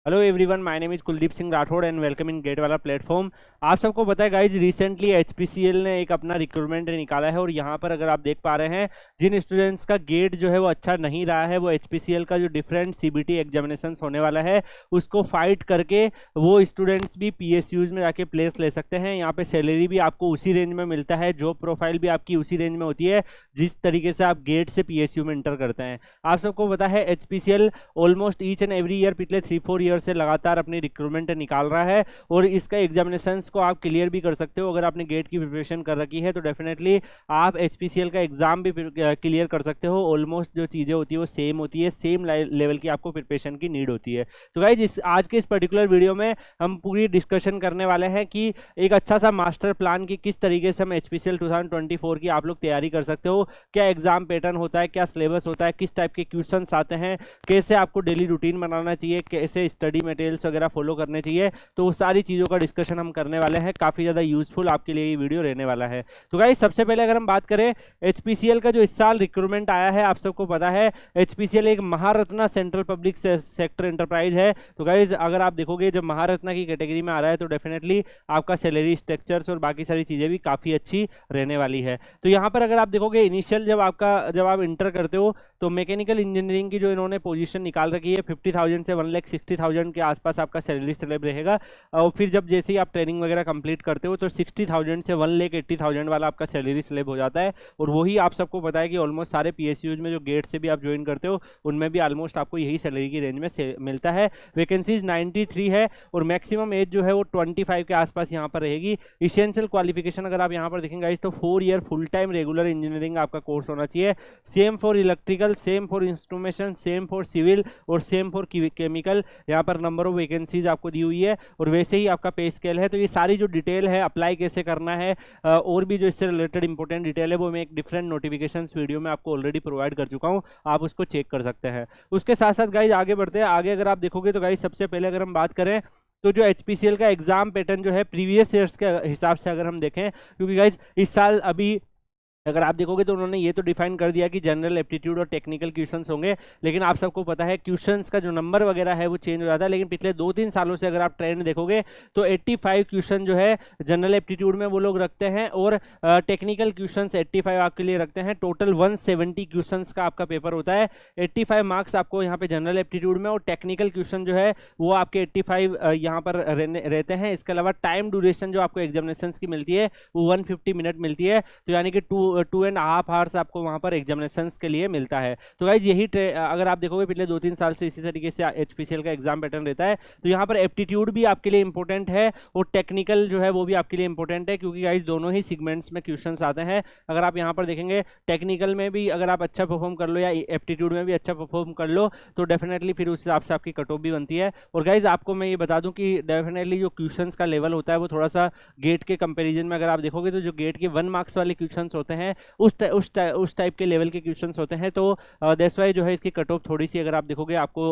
Hello everyone, my name is Kuldeep Singh Rathore and welcome in GATE वाला platform. आप सबको पता है गाइज, रिसेंटली एचपीसीएल ने एक अपना रिक्रूटमेंट निकाला है और यहाँ पर अगर आप देख पा रहे हैं, जिन स्टूडेंट्स का गेट जो है वो अच्छा नहीं रहा है, वो एचपीसीएल का जो डिफरेंट सीबीटी एग्जामिनेशंस होने वाला है उसको फाइट करके वो स्टूडेंट्स भी पीएसयूज में जाके प्लेस ले सकते हैं। यहाँ पे सैलरी भी आपको उसी रेंज में मिलता है, जॉब प्रोफाइल भी आपकी उसी रेंज में होती है जिस तरीके से आप गेट से पीएसयू में इंटर करते हैं। आप सबको पता है HPCL almost each and every year पिछले 3-4 ईयर से लगातार अपनी रिक्रूटमेंट निकाल रहा है और इसका एग्जामिनेशंस को आप क्लियर भी कर सकते हो। अगर आपने गेट की प्रिपरेशन कर रखी है तो डेफिनेटली आप एचपीसीएल का एग्जाम भी क्लियर कर सकते हो। ऑलमोस्ट जो चीज़ें होती है वो सेम होती है, सेम लेवल की आपको प्रिपरेशन की नीड होती है। तो गाइस, आज के इस पर्टिकुलर वीडियो में हम पूरी डिस्कशन करने वाले हैं कि एक अच्छा सा मास्टर प्लान की किस तरीके से हम एचपीसीएल 2024 की आप लोग तैयारी कर सकते हो, क्या एग्जाम पैटर्न होता है, क्या सिलेबस होता है, किस टाइप के क्वेश्चंस आते हैं, कैसे आपको डेली रूटीन बनाना चाहिए, कैसे स्टडी मटेरियल्स वगैरह फॉलो करने चाहिए। तो वो सारी चीज़ों का डिस्कशन हम करने वाले हैं। काफ़ी ज़्यादा यूजफुल आपके लिए ये वीडियो रहने वाला है। तो गाइस, सबसे पहले अगर हम बात करें एचपीसीएल का जो इस साल रिक्रूटमेंट आया है, आप सबको पता है एचपीसीएल एक Maharatna central public sector enterprise है। तो गाइज, अगर आप देखोगे जब महारत्ना की कैटेगरी में आ रहा है तो डेफिनेटली आपका सैलरी स्ट्रक्चर्स और बाकी सारी चीज़ें भी काफ़ी अच्छी रहने वाली है। तो यहाँ पर अगर आप देखोगे इनिशियल जब आप इंटर करते हो तो मैकेनिकल इंजीनियरिंग की जो इन्होंने पोजीशन निकाल रखी है 50,000 से 1,60,000 के आसपास आपका सैलरी स्लैब रहेगा। और फिर जब जैसे ही आप ट्रेनिंग वगैरह कंप्लीट करते हो तो 60,000 से 1,80,000 वाला आपका सैलरी स्लैब हो जाता है। और वही आप सबको पता है कि ऑलमोस्ट सारे पीएसयूज में जो गेट से भी आप ज्वाइन करते हो उनमें भी ऑलमोस्ट आपको यही सैलरी की रेंज में मिलता है। वैकेंसीज 93 है और मैक्सिमम एज जो है वो 25 के आसपास यहाँ पर रहेगी। इसेंशियल क्वालिफिकेशन अगर आप यहाँ पर देखेंगे तो 4 year full time regular engineering आपका कोर्स होना चाहिए। Same for electrical, same for instrumentation, same for civil और सेम फॉर केमिकल। यहाँ पर नंबर ऑफ वैकेंसीज आपको दी हुई है और वैसे ही आपका पे स्केल है। तो ये सारी जो डिटेल है, अप्लाई कैसे करना है और भी जो इससे रिलेटेड इंपॉर्टेंट डिटेल है वो मैं एक डिफरेंट नोटिफिकेशन वीडियो में आपको ऑलरेडी प्रोवाइड कर चुका हूँ, आप उसको चेक कर सकते हैं। उसके साथ साथ गाइज आगे बढ़ते हैं। आगे अगर आप देखोगे तो गाइज सबसे पहले अगर हम बात करें तो जो एचपीसीएल का एग्जाम पैटर्न जो है प्रीवियस ईयर्स के हिसाब से अगर हम देखें, क्योंकि गाइज इस साल अभी अगर आप देखोगे तो उन्होंने ये तो डिफाइन कर दिया कि जनरल एप्टीट्यूड और टेक्निकल क्वेश्चंस होंगे, लेकिन आप सबको पता है क्वेश्चंस का जो नंबर वगैरह है वो चेंज हो जाता है। लेकिन पिछले 2-3 सालों से अगर आप ट्रेंड देखोगे तो 85 क्वेश्चन जो है जनरल एप्टीट्यूड में वो लोग रखते हैं और टेक्निकल क्वेश्चंस 85 आपके लिए रखते हैं। टोटल 170 क्वेश्चन का आपका पेपर होता है। 85 मार्क्स आपको यहाँ पे जनरल एप्टीट्यूड में और टेक्निकल क्वेश्चन जो है वो आपके 85 यहाँ पर रहते हैं। इसके अलावा टाइम ड्यूरेशन जो आपको एग्जामिनेशन की मिलती है वो 150 मिनट मिलती है। तो यानी कि 2.5 आवर्स आपको वहां पर एग्जामिनेशंस के लिए मिलता है। तो गाइज यही अगर आप देखोगे पिछले 2-3 साल से इसी तरीके से एचपीसीएल का एग्जाम पैटर्न रहता है। तो यहाँ पर एप्टीट्यूड भी आपके लिए इंपॉर्टेंट है और टेक्निकल जो है वो भी आपके लिए इंपॉर्टेंट है, क्योंकि गाइज दोनों ही सेगमेंट्स में क्वेश्चंस आते हैं। अगर आप यहाँ पर देखेंगे टेक्निकल में भी अगर आप अच्छा परफॉर्म कर लो या एप्टीट्यूड में भी अच्छा परफॉर्म कर लो तो डेफिनेटली फिर उस हिसाब से आपकी कट ऑफ भी बनती है। और गाइज आपको मैं ये बता दूं कि डेफिनेटली जो क्वेश्चंस का लेवल होता है वो थोड़ा सा गेट के कंपेरिजन में अगर आप देखोगे तो जो गेट के 1 मार्क्स वाले क्वेश्चंस होते हैं उस टाइप के लेवल के क्वेश्चंस होते हैं। तो दैट्स वाई जो है इसकी कट ऑफ थोड़ी सी अगर आप देखोगे आपको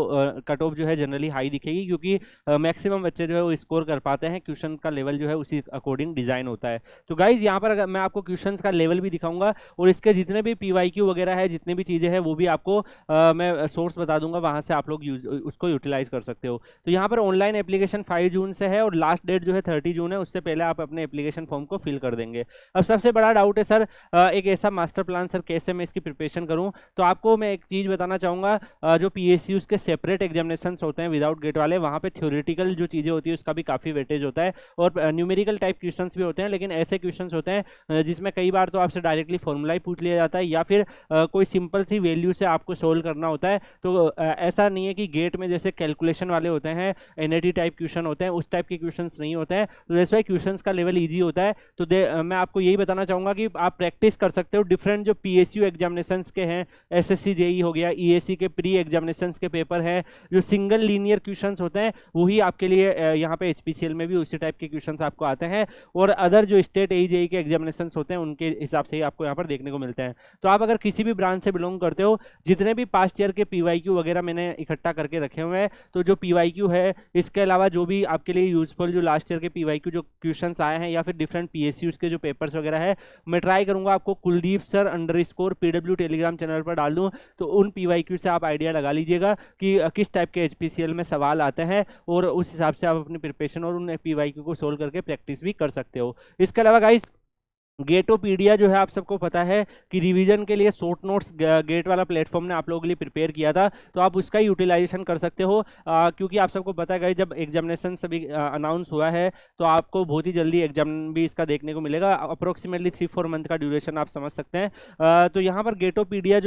कट ऑफ जो है जनरली हाई दिखेगी, क्योंकि मैक्सिमम बच्चे जो है वो स्कोर कर पाते हैं। क्वेश्चन का लेवल जो है उसी अकॉर्डिंग डिजाइन होता है। तो गाइज यहाँ पर अगर मैं आपको क्वेश्चंस का लेवल भी दिखाऊंगा और इसके जितने भी पीवाईक्यू वगैरह है, जितनी भी चीज़ें हैं वो भी आपको मैं सोर्स बता दूंगा, वहाँ से आप लोग उसको यूटिलाइज कर सकते हो। तो यहाँ पर ऑनलाइन एप्लीकेशन 5 जून से है और लास्ट डेट जो है 30 जून है। उससे पहले आप अपने एप्लीकेशन फॉर्म को फिल कर देंगे। अब सबसे बड़ा डाउट है सर एक ऐसा मास्टर प्लान सर कैसे मैं इसकी प्रिपरेशन करूं, तो आपको मैं एक चीज़ बताना चाहूँगा। जो पीएसयूज के सेपरेट एग्जामिनेशंस होते हैं विदाउट गेट वाले, वहाँ पे थ्योरेटिकल जो चीज़ें होती है उसका भी काफ़ी वेटेज होता है और न्यूमेरिकल टाइप क्वेश्चंस भी होते हैं। लेकिन ऐसे क्वेश्चंस होते हैं जिसमें कई बार तो आपसे डायरेक्टली फॉर्मूला ही पूछ लिया जाता है या फिर कोई सिंपल सी वैल्यू से आपको सोल्व करना होता है। तो ऐसा नहीं है कि गेट में जैसे कैलकुलेशन वाले होते हैं, एनएटी टाइप क्वेश्चन होते हैं, उस टाइप के क्वेश्चन नहीं होते हैं। तो जैसे क्वेश्चन का लेवल ईजी होता है। तो मैं आपको यही बताना चाहूँगा कि आप प्रैक्टिस कर सकते हो डिफरेंट जो पीएसयू एग्जामिनेशंस के हैं, एसएससी जेई हो गया, ईएसी के प्री एग्जामिनेशंस के पेपर हैं, जो सिंगल लीनियर क्वेश्चंस होते हैं वही आपके लिए यहाँ पे एचपीसीएल में भी उसी टाइप के क्वेश्चंस आपको आते हैं और अदर जो स्टेट जेई के एग्जामिनेशंस होते हैं उनके हिसाब से ही आपको यहाँ पर देखने को मिलते हैं। तो आप अगर किसी भी ब्रांच से बिलोंग करते हो, जितने भी पास्ट ईयर के पीवाईक्यू वगैरह मैंने इकट्ठा करके रखे हुए हैं, तो जो पीवाईक्यू है इसके अलावा जो भी आपके लिए यूजफुल जो लास्ट ईयर के पीवाईक्यू जो क्वेश्चंस आए हैं या फिर डिफरेंट पीएसयूज के जो पेपर्स वगैरह है, मैं ट्राई करूंगा आपको Kuldeep sir _PW Telegram channel पर डाल दूँ, तो उन PYQ से आप आइडिया लगा लीजिएगा कि किस टाइप के HPCL में सवाल आते हैं, और उस हिसाब से आप अपनी प्रिपरेशन और उन PYQ को सोल्व करके प्रैक्टिस भी कर सकते हो। इसके अलावा गाइस गेटोपीडिया जो है आप सबको पता है कि रिवीजन के लिए शॉर्ट नोट्स गेट वाला प्लेटफॉर्म ने आप लोगों के लिए प्रिपेयर किया था, तो आप उसका यूटिलाइजेशन कर सकते हो, क्योंकि आप सबको पता है जब एग्जामिनेशन सभी अनाउंस हुआ है तो आपको बहुत ही जल्दी एग्जाम भी इसका देखने को मिलेगा। अप्रोक्सीमेटली 3-4 मंथ का ड्यूरेशन आप समझ सकते हैं। तो यहाँ पर गेटोपीडिया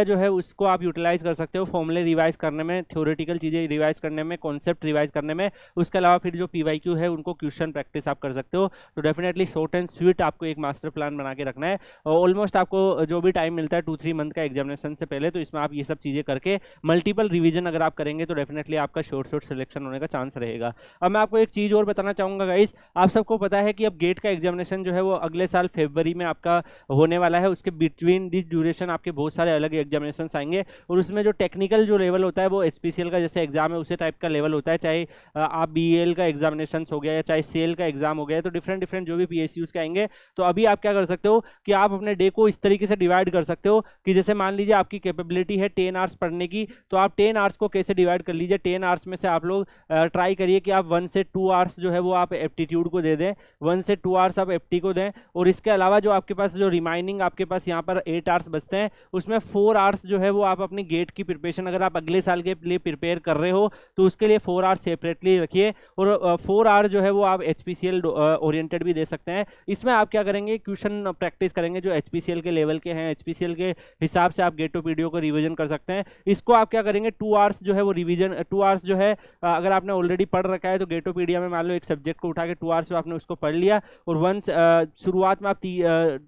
जो है उसको आप यूटिलाइज कर सकते हो फॉर्मूले रिवाइज करने में, थ्योरेटिकल चीज़ें रिवाइज करने में, कॉन्सेप्ट रिवाइज करने में। उसके अलावा फिर जो PYQ है उनको क्वेश्चन प्रैक्टिस आप कर सकते हो। तो डेफिनेटली शॉर्ट एंड स्वीट आपको एक मास्टर प्लान बना के रखना है। ऑलमोस्ट आपको जो भी टाइम मिलता है 2-3 मंथ का एग्जामिनेशन से पहले, तो इसमें आप ये सब चीज़ें करके मल्टीपल रिवीजन अगर आप करेंगे तो डेफिनेटली आपका शॉर्ट सिलेक्शन होने का चांस रहेगा। अब मैं आपको एक चीज़ और बताना चाहूँगा गाइस, आप सबको पता है कि अब गेट का एग्जामिनेशन जो है वो अगले साल फरवरी में आपका होने वाला है। उसके बिटवीन दिस ड्यूरेशन आपके बहुत सारे अलग एग्जामिनेशन आएंगे, और उसमें जो टेक्निकल जो लेवल होता है वो HPCL का जैसे एग्जाम है उसी टाइप का लेवल होता है। चाहे आप BEL का एग्जामिनेशन हो गया या चाहे सेल का एग्जाम हो गया, तो डिफरेंट जो भी PSUs के आएंगे। तो अभी आप क्या कर सकते हो कि आप अपने डे को इस तरीके से डिवाइड कर सकते हो कि जैसे मान लीजिए आपकी कैपेबिलिटी है 10 आवर्स पढ़ने की, तो आप 10 आवर्स को कैसे डिवाइड कर लीजिए। 10 आवर्स में से आप लोग ट्राई करिए कि आप 1 से 2 आवर्स जो है वो आप एप्टीट्यूड को दे दें, 1 से 2 आवर्स आप एप्टी को दें, और इसके अलावा जो आपके पास जो रिमाइनिंग आपके पास यहाँ पर 8 आवर्स बचते हैं, उसमें 4 आवर्स जो है वो आप अपनी गेट की प्रिपरेशन, अगर आप अगले साल के लिए प्रिपेयर कर रहे हो तो उसके लिए 4 आवर्स सेपरेटली रखिए, और 4 आवर जो है वो आप HPCL ओरिएंटेड भी दे सकते हैं। इसमें आप क्या करेंगे, क्वेश्चन प्रैक्टिस करेंगे जो HPCL के लेवल के हैं, HPCL के हिसाब से आप गेटोपीडिया को रिवीजन कर सकते हैं। इसको आप क्या करेंगे, 2 आवर्स जो है वो रिवीजन, 2 आवर्स जो है अगर आपने ऑलरेडी पढ़ रखा है तो गेटोपीडिया में मान लो एक सब्जेक्ट को उठा के 2 आवर्स आपने उसको पढ़ लिया, और वंस शुरुआत में आप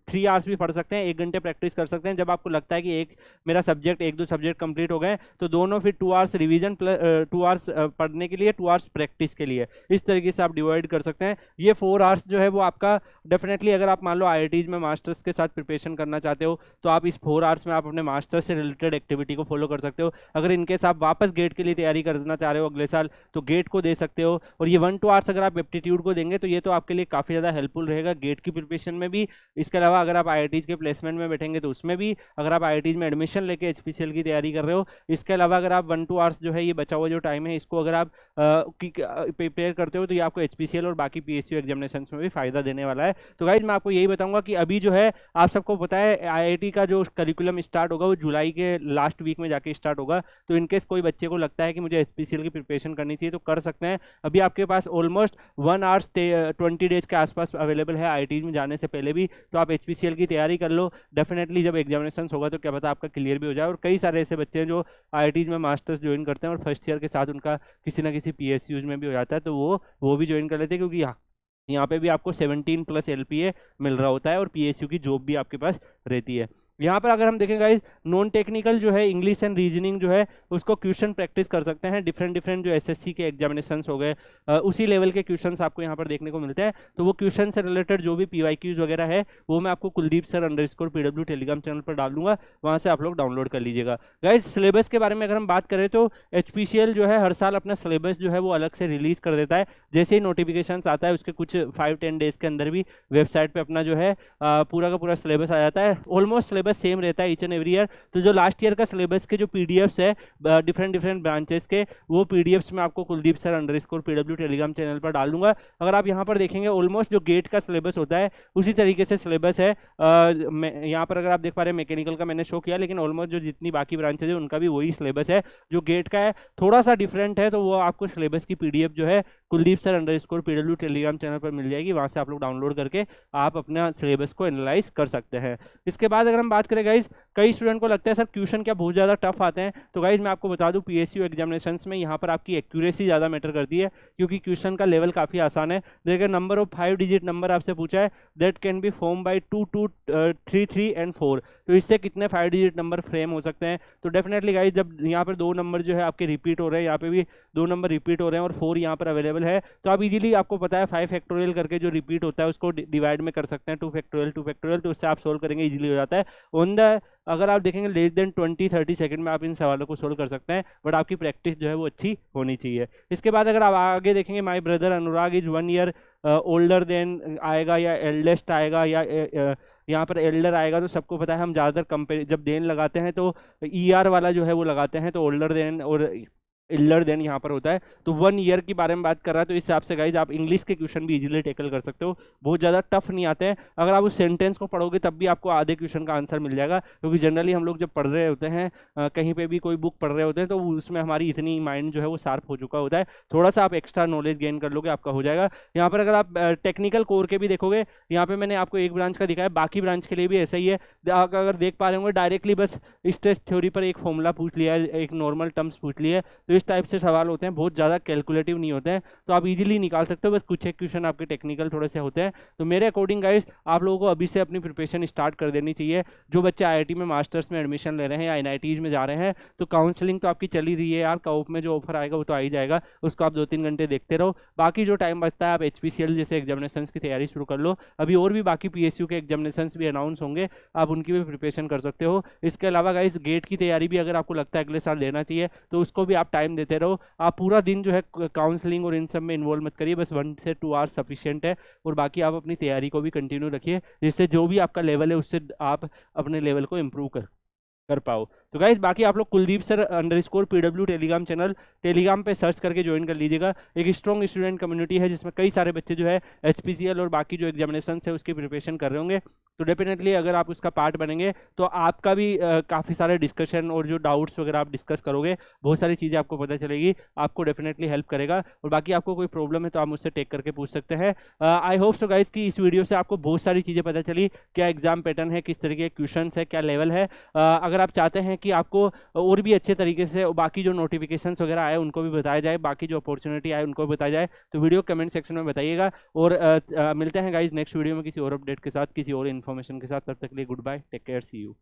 3 आवर्स भी पढ़ सकते हैं, 1 घंटे प्रैक्टिस कर सकते हैं। जब आपको लगता है कि मेरा सब्जेक्ट 1-2 सब्जेक्ट कंप्लीट हो गए, तो दोनों फिर 2 आवर्स रिवीजन प्लस 2 आवर्स पढ़ने के लिए, 2 आवर्स प्रैक्टिस के लिए, इस तरीके से आप डिवाइड कर सकते हैं। ये 4 आवर्स जो है वो आपका डेफिनेटली, अगर आप मान लो IITs में मास्टर्स के साथ प्रिपरेशन करना चाहते हो तो आप इस 4 आवर्स में आप अपने मास्टर्स से रिलेटेड एक्टिविटी को फॉलो कर सकते हो। अगर इनकेस आप वापस गेट के लिए तैयारी करना चाह रहे हो अगले साल, तो गेट को दे सकते हो। और ये 1-2 आवर्स अगर आप एप्टीट्यूड को देंगे तो ये तो आपके लिए काफ़ी ज़्यादा हेल्पफुल रहेगा गेट की प्रिपरेशन में भी। इसके अलावा अगर आप IITs के प्लेसमेंट में बैठेंगे तो उसमें भी, अगर आप IITs में एडमिशन लेके HPCL की तैयारी कर रहे हो, इसके अलावा अगर आप 1-2 आवर्स जो है ये बचा हुआ जो टाइम है इसको अगर आप प्रिपेयर करते हो तो ये आपको HPCL और बाकी PSU एग्जामिनेशन में भी फायदा देने वाला है। तो गाइज मैं आपको यही बताऊंगा कि अभी जो है आप सबको पता है IIT का जो करिकुलम स्टार्ट होगा वो जुलाई के लास्ट वीक में जाके स्टार्ट होगा। तो इनकेस कोई बच्चे को लगता है कि मुझे HPCL की प्रिपरेशन करनी चाहिए तो कर सकते हैं। अभी आपके पास ऑलमोस्ट 1 आवर्स 20 डेज के आसपास अवेलेबल है IIT में जाने से पहले भी, तो आप HPCL की तैयारी कर लो। डेफिनेटली जब एग्जामिनेशन होगा तो क्या पता आपका क्लियर भी हो जाए। और कई सारे ऐसे बच्चे हैं जो IIT में मास्टर्स ज्वाइन करते हैं और फर्स्ट ईयर के साथ उनका किसी ना किसी PSUs में भी हो जाता है, तो वो भी ज्वाइन कर लेते हैं, क्योंकि यहाँ पे भी आपको 17+ LPA मिल रहा होता है और PSU की जॉब भी आपके पास रहती है। यहाँ पर अगर हम देखें गाइस, नॉन टेक्निकल जो है इंग्लिश एंड रीजनिंग जो है उसको क्वेश्चन प्रैक्टिस कर सकते हैं। डिफरेंट जो SSC के एग्जामिनेशंस हो गए उसी लेवल के क्वेश्चंस आपको यहाँ पर देखने को मिलते हैं। तो वो क्वेश्चन से रिलेटेड जो भी PYQs वगैरह है वो मैं आपको Kuldeep sir _PW Telegram channel पर डाल दूंगा, वहाँ से आप लोग डाउनलोड कर लीजिएगा। गाइज सिलेबस के बारे में अगर हम बात करें तो HPCL जो है हर साल अपना सिलेबस जो है वो अलग से रिलीज कर देता है। जैसे ही नोटिफिकेशन आता है उसके कुछ 5-10 डेज के अंदर भी वेबसाइट पर अपना जो है पूरा का पूरा सिलेबस आ जाता है। ऑलमोस्ट सिलेबस सेम रहता है ईच एंड एवरी ईयर। तो जो लास्ट ईयर का सिलेबस के जो PDFs है डिफरेंट ब्रांचेस के, वो PDFs में आपको Kuldeep sir _PW Telegram channel पर डाल दूंगा। अगर आप यहाँ पर देखेंगे ऑलमोस्ट जो गेट का सिलेबस होता है उसी तरीके से सिलेबस है। यहाँ पर अगर आप देख पा रहे हैं मैकेनिकल का मैंने शो किया, लेकिन ऑलमोस्ट जो जितनी बाकी ब्रांचेज है उनका भी वही सिलेबस है। जो गेट का है थोड़ा सा डिफरेंट है, तो वो आपको सिलेबस की PDF जो है Kuldeep sir _PW Telegram channel पर मिल जाएगी। वहाँ से आप लोग डाउनलोड करके आप अपना सिलेबस को एनालाइज कर सकते हैं। इसके बाद अगर हम बात करें गाइज, कई स्टूडेंट को लगता है सर क्वेश्चन क्या बहुत ज़्यादा टफ आते हैं, तो गाइज मैं आपको बता दूं PSU एग्जामिनेशंस में यहाँ पर आपकी एक्यूरेसी ज़्यादा मैटर करती है, क्योंकि क्वेश्चन का लेवल काफ़ी आसान है। देखिए नंबर ऑफ 5 डिजिट नंबर आपसे पूछा है, that can be form by 2, 2, 3, 3 and 4। तो इससे कितने 5 डिजिट नंबर फ्रेम हो सकते हैं। तो डेफिनेटली गाइज जब यहाँ पर 2 नंबर जो है आपके रिपीट हो रहे हैं, यहाँ पे भी 2 नंबर रिपीट हो रहे हैं और 4 यहाँ पर अवेलेबल है, तो आप इजीली आपको पता है 5 फैक्टोरियल करके जो रिपीट होता है उसको डिवाइड में कर सकते हैं 2 फैक्टोरियल, तो उससे आप सोल्व करेंगे इजीली हो जाता है। ऑन द अगर आप देखेंगे लेस देन 20-30 सेकंड में आप इन सवालों को सोल्व कर सकते हैं, बट आपकी प्रैक्टिस जो है वो अच्छी होनी चाहिए। इसके बाद अगर आप आगे देखेंगे, my brother Anurag is 1 year older than आएगा या एल्डेस्ट आएगा या यहाँ पर एल्डर आएगा। तो सबको पता है हम ज़्यादातर कंपेयर जब देन लगाते हैं तो ER वाला जो है वो लगाते हैं, तो ओल्डर देन और एल्डर देन यहाँ पर होता है। तो 1 ईयर की बारे में बात कर रहा है, तो इस हिसाब से गाइज आप इंग्लिश के क्वेश्चन भी इजीली टेकल कर सकते हो, बहुत ज़्यादा टफ नहीं आते हैं। अगर आप उस सेंटेंस को पढ़ोगे तब भी आपको आधे क्वेश्चन का आंसर मिल जाएगा, क्योंकि जनरली हम लोग जब पढ़ रहे होते हैं कहीं पे भी कोई बुक पढ़ रहे होते हैं तो उसमें हमारी इतनी माइंड जो है वो शार्प हो चुका होता है, थोड़ा सा आप एक्स्ट्रा नॉलेज गेन कर लोगे आपका हो जाएगा। यहाँ पर अगर आप टेक्निकल कोर के भी देखोगे, यहाँ पे मैंने आपको एक ब्रांच का दिखाया, बाकी ब्रांच के लिए भी ऐसा ही है। अगर देख पा रहे होंगे डायरेक्टली बस स्ट्रेस थ्योरी पर एक फॉर्मूला पूछ लिया है, एक नॉर्मल टर्म्स पूछ लिए, तो इस टाइप से सवाल होते हैं, बहुत ज़्यादा कैलकुलेटिव नहीं होते हैं, तो आप इजीली निकाल सकते हो। बस कुछ एक क्वेश्चन आपके टेक्निकल थोड़े से होते हैं। तो मेरे अकॉर्डिंग गाइस आप लोगों को अभी से अपनी प्रिपरेशन स्टार्ट कर देनी चाहिए। जो बच्चे IIT में मास्टर्स में एडमिशन ले रहे हैं या NITs में जा रहे हैं, तो काउंसलिंग तो आपकी चली रही है यार, काउप में जो ऑफर आएगा वो तो आ ही जाएगा, उसको आप 2-3 घंटे देखते रहो। बाकी जो टाइम बचता है आप HPCL जैसे एग्जामिनेशन की तैयारी शुरू कर लो। अभी और भी बाकी PSU के एग्जामिनेशन भी अनाउंस होंगे, आप उनकी भी प्रिपरेशन कर सकते हो। इसके अलावा गाइस गेट की तैयारी भी अगर आपको लगता है अगले साल देना चाहिए, तो उसको भी आप टाइम देते रहो। आप पूरा दिन जो है काउंसलिंग और इन सब में इन्वॉल्व मत करिए, बस 1 से 2 आवर्स सफिशिएंट है। और बाकी आप अपनी तैयारी को भी कंटिन्यू रखिए, जिससे जो भी आपका लेवल है उससे आप अपने लेवल को इम्प्रूव कर पाओ। तो गाइस बाकी आप लोग Kuldeep sir _PW Telegram channel Telegram पे सर्च करके ज्वाइन कर लीजिएगा। एक स्ट्रॉन्ग स्टूडेंट कम्युनिटी है जिसमें कई सारे बच्चे जो है HPCL और बाकी जो एग्जामिनेशन है उसकी प्रिपरेशन कर रहे होंगे। तो डेफिनेटली अगर आप उसका पार्ट बनेंगे तो आपका भी काफ़ी सारे डिस्कशन और जो डाउट्स वगैरह आप डिस्कस करोगे, बहुत सारी चीज़ें आपको पता चलेगी, आपको डेफिनेटली हेल्प करेगा। और बाकी आपको कोई प्रॉब्लम है तो आप मुझसे टेक करके पूछ सकते हैं। आई होप सो गाइस कि इस वीडियो से आपको बहुत सारी चीज़ें पता चली, क्या एग्जाम पैटर्न है, किस तरीके के क्वेश्चन है, क्या लेवल है। अगर आप चाहते हैं कि आपको और भी अच्छे तरीके से बाकी जो नोटिफिकेशंस वगैरह आए उनको भी बताया जाए, बाकी जो अपॉर्चुनिटी आए उनको भी बताया जाए, तो वीडियो कमेंट सेक्शन में बताइएगा। और मिलते हैं गाइज नेक्स्ट वीडियो में किसी और अपडेट के साथ, किसी और इन्फॉर्मेशन के साथ। तब तक के लिए goodbye, take care, see you.